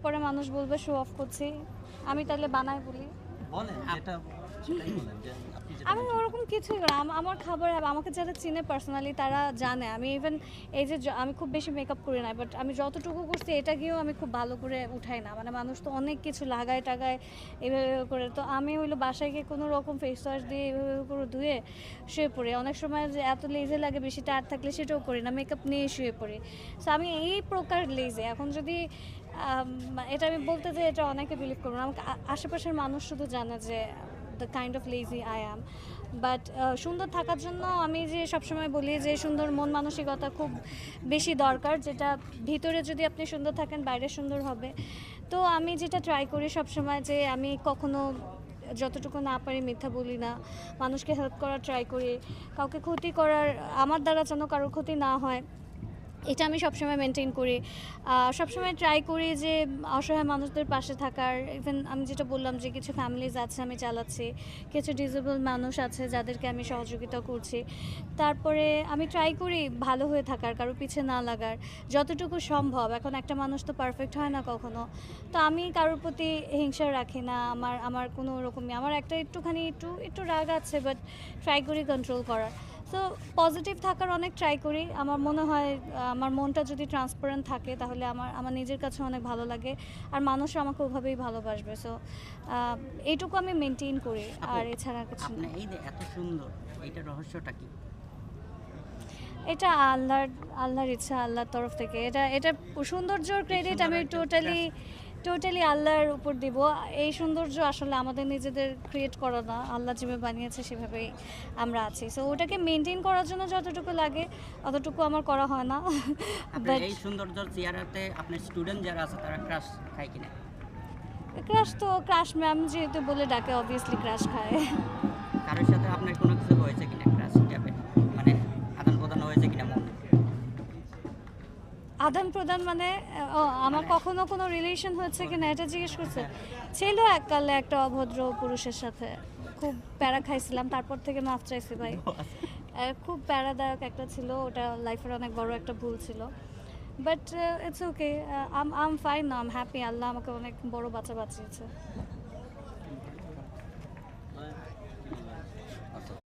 পরে মানুষ বলবে শো অফ করছি, আমি তাহলে বানাই বলি। বলেন যেটা সেটাই বলেন যে আপনি যেটা আমি ওরকম কিছুই করি আমার খাবার আমাকে যারা চিনে পার্সোনালি তারা জানে আমি ইভেন এই যে আমি খুব বেশি মেকআপ করি না, বাট আমি যতটুকু করছি এটা গিয়েও আমি খুব ভালো করে উঠাই না, মানে মানুষ তো অনেক কিছু লাগায় টাগায় এভাবে করে, তো আমি হইলো বাসায় গিয়ে কোনো রকম ফেস ওয়াশ দিয়ে এভাবে করে ধুয়ে শুয়ে পড়ি। অনেক সময় যে এত লেজে লাগে বেশি টায়ার থাকলে সেটাও করি না, মেকআপ নিয়ে শুয়ে পড়ি। সো আমি এই প্রকার লেজে এখন যদি এটা আমি বলতে যে এটা অনেকে বিলিভ করবো না, আমাকে আশেপাশের মানুষ শুধু জানে যে the kind of lazy I am. But সুন্দর থাকার জন্য আমি যে সবসময় বলি যে সুন্দর মন মানসিকতা খুব বেশি দরকার, যেটা ভিতরে যদি আপনি সুন্দর থাকেন বাইরে সুন্দর হবে। তো আমি যেটা ট্রাই করি সবসময় যে আমি কখনো যতটুকু না পারি মিথ্যা বলি না, মানুষকে হেল্প করার ট্রাই করি, কাউকে ক্ষতি করার আমার দ্বারা যেন কারোর ক্ষতি না হয় এটা আমি সবসময় মেনটেন করি। সবসময় ট্রাই করি যে অসহায় মানুষদের পাশে থাকার। ইভেন আমি যেটা বললাম যে কিছু ফ্যামিলিজ আছে আমি চালাচ্ছি, কিছু ডিসেবল মানুষ আছে যাদেরকে আমি সহযোগিতা করছি। তারপরে আমি ট্রাই করি ভালো হয়ে থাকার, কারো পিছে না লাগার যতটুকু সম্ভব। এখন একটা মানুষ তো পারফেক্ট হয় না কখনো, তো আমি কারোর প্রতি হিংসা রাখি না। আমার কোনো রকমই আমার একটা একটু রাগ আছে, বাট ট্রাই করি কন্ট্রোল করার। সো পজিটিভ থাকার অনেক ট্রাই করি। আমার মনে হয় আমার মনটা যদি ট্রান্সপারেন্ট থাকে তাহলে আমার নিজের কাছে অনেক ভালো লাগে, আর মানুষও আমাকে ওভাবেই ভালোবাসবে। সো এইটুকু আমি মেনটেন করি, আর এছাড়া কিছু আপনি না। এই যে এত সুন্দর, এইটার রহস্যটা কি? এটা আল্লাহর ইচ্ছা, আল্লাহর তরফ থেকে। এটা সৌন্দর্যর ক্রেডিট আমি টোটালি আল্লাহর উপর দিব। এই সৌন্দর্য আসলে আমাদের নিজেদের ক্রিয়েট করা না, আল্লাহ যেভাবে বানিয়েছে সেভাবেই আমরা আছি। সো ওটাকে মেনটেন করার জন্য যতটুকু লাগে অতটুকু আমার করা হয় না। আপনার এই সৌন্দর্যর চেহারাতে আপনার স্টুডেন্ট যারা আছে তারা ক্রাশ খায় কিনা? ক্রাশ ম্যাম যেহেতু বলে ডাকে, অবভিয়াসলি ক্রাশ খায়। কারোর সাথে আপনার কোনো কিছু হয়েছে কিনা ক্রাশ টাইপের, মানে আদান প্রদান হয়েছে কিনা মন? আদান প্রদান মানে আমার কখনো কোনো রিলেশন হয়েছে কিনা এটা জিজ্ঞেস করছে? ছিল এককালে একটা অভদ্র পুরুষের সাথে, খুব প্যারা খাইছিলাম, তারপর থেকে মাফ চাইছি ভাই। খুব প্যারাদায়ক একটা ছিল, ওটা লাইফের অনেক বড় একটা ভুল ছিল। But it's okay, I'm fine না, আম হ্যাপি। আল্লাহ আমাকে অনেক বড় বাচ্চা বাঁচিয়েছে।